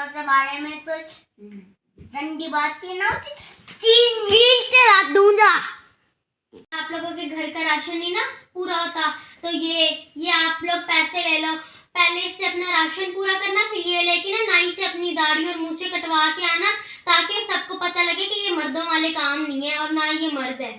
के बारे में तो गंदी बात की ना चला दूंगा। आप लोगों के घर का राशन ही ना पूरा होता तो ये आप लोग पैसे ले लो, पहले इससे अपना राशन पूरा करना, फिर ये लेके ना नाई से अपनी दाढ़ी और मूंछें कटवा के आना, ताकि सबको पता लगे कि ये मर्दों वाले काम नहीं है और ना ये मर्द है।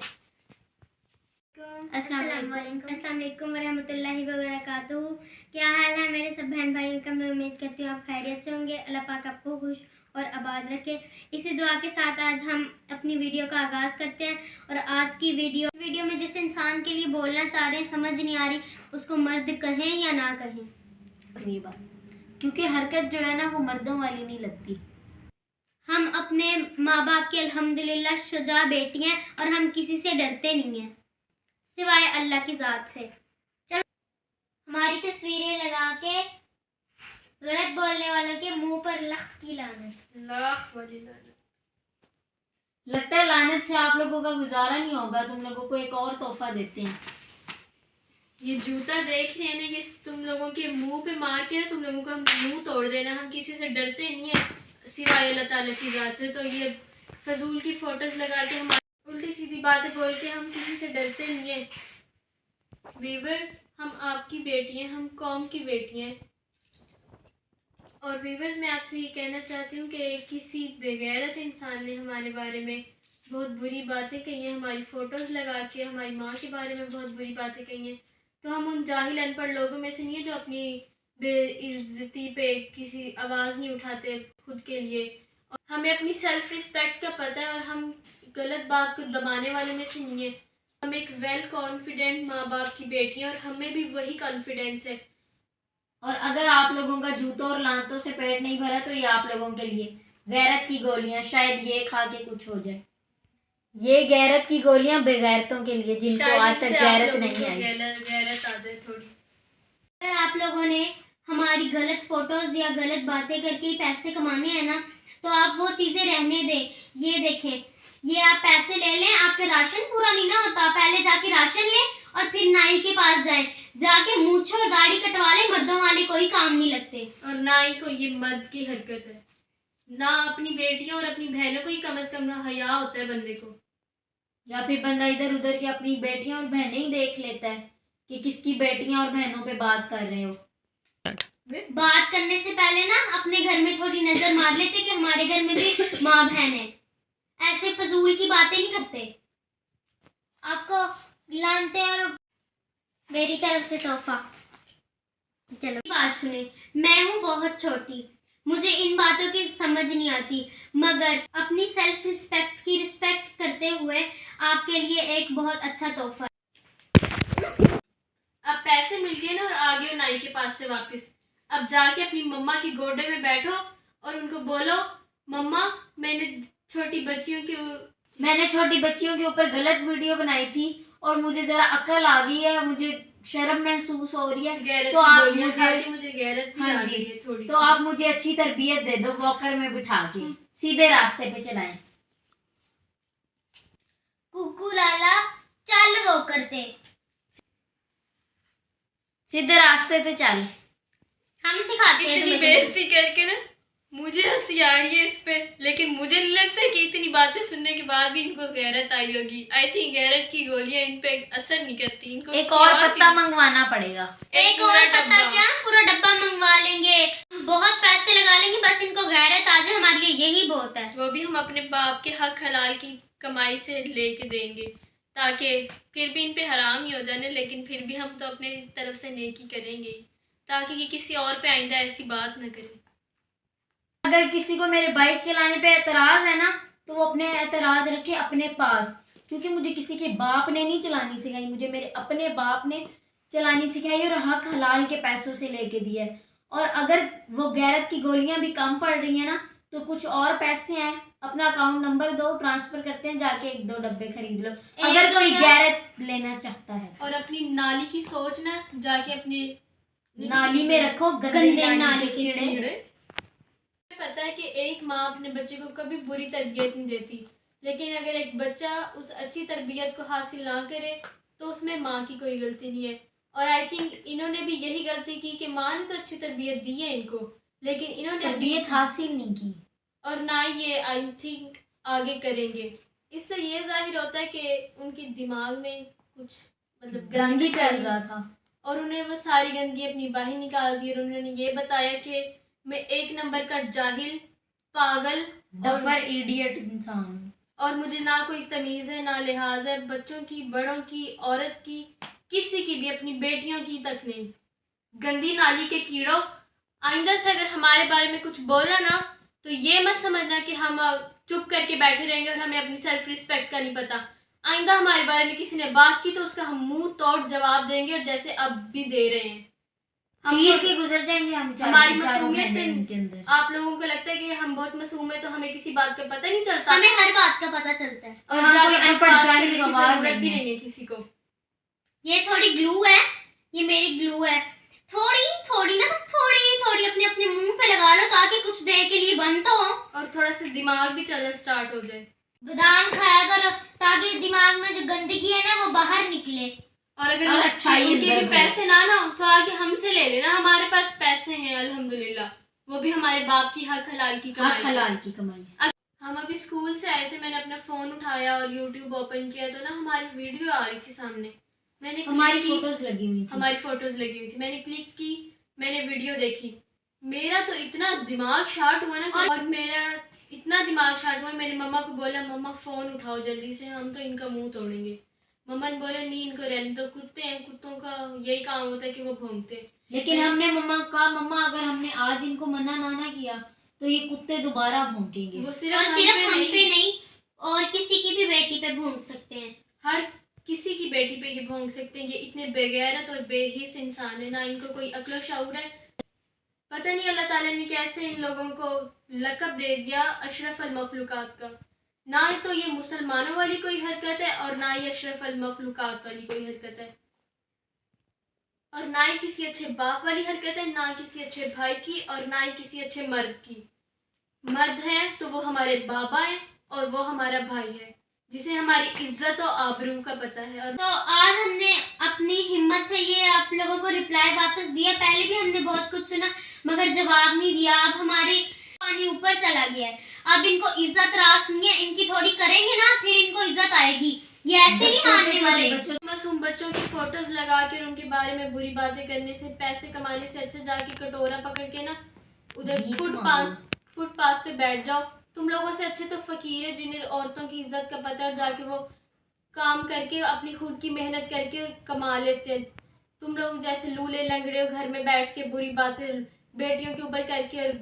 अस्सलाम वालेकुम वरहमतुल्लाहि वबरकातुहू। क्या हाल है मेरे सब बहन भाइयों का? मैं उम्मीद करती हूँ आप खैरियत से होंगे। अल्लाह पाक आपको खुश और आबाद रखे। इसी दुआ के साथ आज हम अपनी वीडियो का आगाज़ करते हैं। और आज की वीडियो में जिस इंसान के लिए बोलना चाह रहे हैं समझ नहीं आ रही, उसको मर्द कहें या ना कहें। ये बात, क्योंकि हरकत जो है ना वो मर्दों वाली नहीं लगती। हम अपने माँ बाप के अल्हम्दुलिल्लाह शुजा बेटी हैं और हम किसी से डरते नहीं हैं सिवाय अल्लाह की ज़ात से। चलो हमारी तस्वीरें लगा के गलत बोलने वालों के मुंह पर लाख की लानत। लाख वाली लानत। लगता है लानत से आप लोगों का गुजारा नहीं होगा, तुम लोगों को एक और तोहफा देते हैं। ये जूता देख रहे हैं ना, ये तुम लोगों के मुंह पे मार के ना तुम लोगों का मुंह तोड़ देना। हम किसी से डरते नहीं है सिवाय अल्लाह ताला की ज़ात से। तो ये फजूल की फोटोज लगा के हमारी उल्टी सीधी बातें बोल के हम किसी से डरते नहीं है। वीवर्स, हम आपकी बेटी हैं, हम कौम की बेटी हैं। और वीवर्स, मैं आपसे ये कहना चाहती हूँ कि किसी बेगैरत इंसान ने हमारे बारे में बहुत बुरी बातें कही हैं, हमारी फ़ोटोज़ लगा के हमारी माँ के बारे में बहुत बुरी बातें कही हैं। तो हम उन जाहिल अनपढ़ लोगों में से नहीं है जो अपनी बेइज्जती पे किसी आवाज़ नहीं उठाते खुद के लिए। और हमें अपनी सेल्फ रिस्पेक्ट का पता है और हम गलत बात को दबाने वालों में से नहीं है। हम एक वेल कॉन्फिडेंट माँ बाप की बेटी हैं और हमें भी वही कॉन्फिडेंस है। और अगर आप लोगों का जूतों और लानतों से पेट नहीं भरा तो ये आप लोगों के लिए गैरत की गोलियां, शायद ये खा के कुछ हो जाए। ये गैरत की गोलियां बेगैरतों के लिए जिनको आज तक गैरत नहीं आई। गैरत आ जाए थोड़ी। अगर आप लोगों ने हमारी गलत फोटोज या गलत बातें करके पैसे कमाने हैं ना, तो आप वो चीजें रहने दें। ये देखें, ये आप पैसे ले लें, आपका राशन पूरा नहीं ना होता, पहले जाके राशन लें और फिर नाई के पास जाएं, जाके मूंछें और दाढ़ी कटवा लें। मर्दों वाले कोई काम नहीं लगते। और नाई को ये मर्द की हरकत है ना, अपनी बेटियों और अपनी बहनों को ही कम से कम हया होता है बंदे को। या फिर बंदा इधर उधर की अपनी बेटियां और बहनें ही देख लेता है कि किसकी बेटियां और बहनों पे बात कर रहे हो। बात करने से पहले ना अपने घर में थोड़ी नजर मार लेते कि हमारे घर में भी माँ बहन है। ऐसे फजूल की बातें नहीं करते। आपको लानते और मेरी तरफ से तोहफा। चलो बात सुने, मैं हूँ बहुत छोटी, मुझे इन बातों की समझ नहीं आती, मगर अपनी सेल्फ रिस्पेक्ट की रिस्पेक्ट करते हुए आपके लिए एक बहुत अच्छा तोहफा। अब पैसे मिल गए ना और आ गए नाई के पास से वापस। अब जाके अपनी मम्मा की गोदे में बैठो और उनको बोलो, मम्मा मैंने छोटी बच्चियों के ऊपर गलत वीडियो बनाई थी और मुझे जरा अकल आ गई है, मुझे शर्म महसूस हो रही है, तो आप मुझे गैरत भी आ गई है थोड़ी। तो आप मुझे अच्छी तरबियत दे दो, वॉकर में बिठा के सीधे रास्ते पे चलाएं। कुकू लाला चल वो करते, सीधे रास्ते पे चल। हम सिखाते हैं। इतनी बेइज्जती करके ना मुझे हंसी आ रही है इस पे, लेकिन मुझे नहीं लगता कि इतनी बातें सुनने के बाद भी इनको गैरत आई होगी। आई थिंक गैरत की गोलियां इन पे असर नहीं करती। इनको एक और पत्ता मंगवाना पड़ेगा। एक और पत्ता क्या, पूरा डब्बा मंगवा लेंगे, बहुत पैसे लगा लेंगे, बस इनको गैरत आ जाए, हमारे लिए यही बहुत है। वो भी हम अपने बाप के हक हलाल की कमाई से लेके देंगे, ताकि फिर भी इन पे हराम ही हो जाने, लेकिन फिर भी हम तो अपने तरफ से नेकी करेंगे ताकि ये किसी और पे आइंदा ऐसी बात न करे। अगर किसी को मेरे बाइक चलाने पे एतराज है ना, तो वो अपने एतराज रखे अपने पास, क्योंकि मुझे किसी के बाप ने नहीं चलानी सिखाई, मुझे मेरे अपने बाप ने चलानी सिखाई और हक हलाल के पैसों से लेके दिया है। और अगर वो गैरत की गोलियां भी कम पड़ रही हैं ना, तो कुछ और पैसे हैं, अपना अकाउंट नंबर दो, ट्रांसफर करते हैं, जाके 1-2 डब्बे खरीद लो अगर कोई गैरत लेना चाहता है। और अपनी नाली की सोच ना जाके अपनी नाली में रखो, गंदे नाली के कीड़े। पता है कि एक माँ अपने बच्चे को कभी बुरी तरबियत नहीं देती, लेकिन अगर एक बच्चा उस अच्छी तरबियत को हासिल ना करे तो उसमें माँ की कोई गलती नहीं है। और आई थिंक इन्होंने भी यही गलती की कि माँ ने तो अच्छी तरबियत दी है इनको, लेकिन इन्होंने अपनी तरबियत हासिल नहीं की। और ना ये आई थिंक आगे करेंगे। इससे ये जाहिर होता है कि उनके दिमाग में कुछ मतलब गंदी चल पड़ी रहा था। और उन्होंने वो सारी गंदगी अपनी बाहर निकाल दी और उन्होंने ये बताया कि मैं एक नंबर का जाहिल, पागल डफर, इडियट इंसान हूँ। और मुझे ना कोई तमीज़ है ना लिहाज है, बच्चों की, बड़ों की, औरत की, किसी की भी, अपनी बेटियों की तक नहीं। गंदी नाली के कीड़ों, आइंदा से अगर हमारे बारे में कुछ बोला ना तो ये मत समझना कि हम चुप करके बैठे रहेंगे और हमें अपनी सेल्फ रिस्पेक्ट का नहीं पता। आइंदा हमारे बारे में किसी ने बात की तो उसका हम मुंह तोड़ जवाब देंगे, और जैसे अब भी दे रहे हैं। चीर के गुजर जाएंगे हम हमारी चारों मासूमियत बहनें पे उनके अंदर। आप लोगों को लगता है कि हम बहुत मासूम है तो हमें किसी बात का पता नहीं चलता, हमें हर बात का पता चलता है। और हाँ, ज्यादा कोई अनपढ़ बकवास जाहिल करने की गवार जरूरत भी नहीं है। नहीं है किसी को। ये थोड़ी ग्लू है, ये मेरी ग्लू है। थोड़ी थोड़ी ना, बस थोड़ी थोड़ी अपने अपने मुंह पे लगा लो ताकि कुछ देर के लिए बंद तो हो, और थोड़ा सा दिमाग भी चलना स्टार्ट हो जाए। बादाम खाया करो ताकि दिमाग में जो गंदगी है ना वो बाहर निकले। और अगर और अच्छाई उनके अंदर भी भरे। पैसे ना हो तो आगे हमसे ले लेना, हमारे पास पैसे हैं अल्हम्दुलिल्लाह, वो भी हमारे बाप की हक हलाल की हक कमाई। हलाल की कमाई से। हम अभी स्कूल से आए थे, मैंने अपना फोन उठाया और यूट्यूब ओपन किया तो ना हमारी वीडियो आ रही थी सामने। मैंने हमारी click की, फोटोज लगी हुई थी। हमारी फोटोज लगी हुई थी, मैंने क्लिक की, मैंने वीडियो देखी। मेरा तो इतना दिमाग शार्ट हुआ ना, और मेरा इतना दिमाग शार्ट हुआ, मैंने मम्मा को बोला मम्मा फोन उठाओ जल्दी से, हम तो इनका मुंह तोड़ेंगे। मम्मा ने बोला नहीं, इनको रहने दो, कुत्ते हैं, कुत्तों का यही काम होता है कि वो भौंकते हैं। लेकिन हमने मम्मा को कहा मम्मा अगर हमने आज इनको मना ना किया तो ये कुत्ते दोबारा भौंकेंगे। वो और सिर्फ हम सिर्फ पे हम नहीं, पे नहीं, और किसी की भी बेटी पे भून सकते हैं। हर किसी की बेटी पे ये भौंक सकते हैं। ये इतने बेगैरत और बेहिस इंसान है ना, इनको कोई अक्ल शऊर है। पता नहीं अल्लाह ताला ने कैसे इन लोगों को लक़ब दे दिया अशरफ अल मखलूकात का। ना तो ये मुसलमानों वाली कोई हरकत है और ना ही अशरफ अल मखलूकात वाली कोई हरकत है, और ना ही किसी अच्छे बाप वाली हरकत है, ना किसी अच्छे भाई की, और ना ही किसी अच्छे मर्द की। मर्द हैं तो वो हमारे बाबा हैं और वो हमारा भाई है जिसे हमारी इज्जत और आबरू का पता है। और तो आज हमने अपनी हिम्मत से ये आप लोगों को रिप्लाई वापस दिया। पहले भी हमने बहुत कुछ सुना मगर जवाब नहीं दिया। अब हमारे पानी ऊपर चला गया है, अब इनको इज्जत रास नहीं है। इनकी थोड़ी करेंगे ना फिर इनको इज्जत आएगी, ये ऐसे नहीं मानने वाले। मासूम बच्चों की फोटोज लगा कर उनके बारे में बुरी बातें करने से, पैसे कमाने से अच्छा जाके कटोरा पकड़ के ना उधर फुटपाथ पे बैठ जाओ। तुम लोगों से अच्छे तो फकीर है जिन्हें औरतों की इज्जत का पता है, और जाके वो काम करके अपनी खुद की मेहनत करके कमा लेते हैं। तुम लोग जैसे लूले लंगड़े हो घर में बैठ के बुरी बातें बेटियों के ऊपर करके और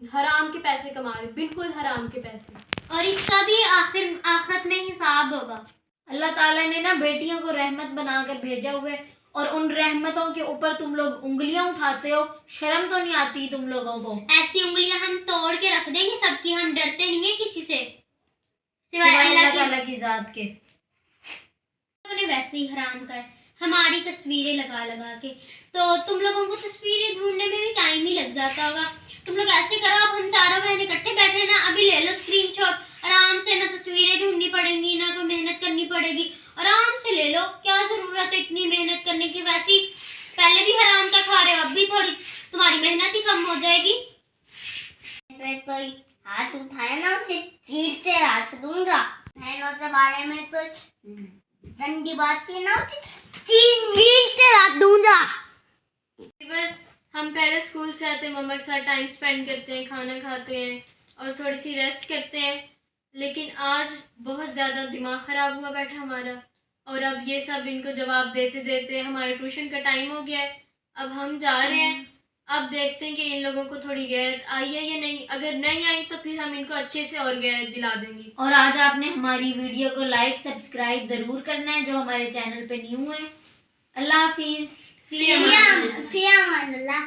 हराम के पैसे कमा रहे, बिल्कुल हराम के पैसे। और इसका भी आखिरत में हिसाब होगा। अल्लाह ताला ने ना बेटियों को रहमत बनाकर भेजा हुआ है, और उन रहमतों के ऊपर तुम लोग उंगलियां उठाते हो। शर्म तो नहीं आती तुम लोगों को? ऐसी उंगलियां हम तोड़ के रख देंगे सबकी, हम डरते नहीं है किसी से सिवाय सिवाय अल्लाह अल्लाह ताला की जात के। ने वैसे ही हराम का है हमारी तस्वीरें लगा लगा के। तो तुम लोगों को तस्वीरें ढूंढने में भी टाइम ही लग जाता होगा। तुम लोग ऐसे करो, अब हम चारों बहनें इकट्ठे बैठे ना, अभी ले लो स्क्रीनशॉट, आराम से ना तस्वीरें ढूंढनी पड़ेंगी ना कोई मेहनत करनी पड़ेगी, आराम से ले लो। क्या जरूरत है इतनी मेहनत करने की? वैसे ही पहले भी हराम का खा रहे हो, अब भी थोड़ी तुम्हारी मेहनत ही कम हो जाएगी। तो हाथ उठाया ना उसे चीर से रात दूंगा। बहनों के बारे में तो गंदी बात की ना चीर से रात दूंगा। बस हम पहले स्कूल से आते हैं, मम्मा के साथ टाइम स्पेंड करते हैं, खाना खाते हैं और थोड़ी सी रेस्ट करते हैं। लेकिन आज बहुत ज़्यादा दिमाग ख़राब हुआ बैठा हमारा, और अब ये सब इनको जवाब देते देते हमारे ट्यूशन का टाइम हो गया है। अब हम जा रहे हैं, अब देखते हैं कि इन लोगों को थोड़ी गैरत आई है या नहीं। अगर नहीं आई तो फिर हम इनको अच्छे से और गैरत दिला देंगे। और आज आपने हमारी वीडियो को लाइक सब्सक्राइब जरूर करना है जो हमारे चैनल पे न्यू है। अल्लाह हाफिज। फिर अमान अल्लाह।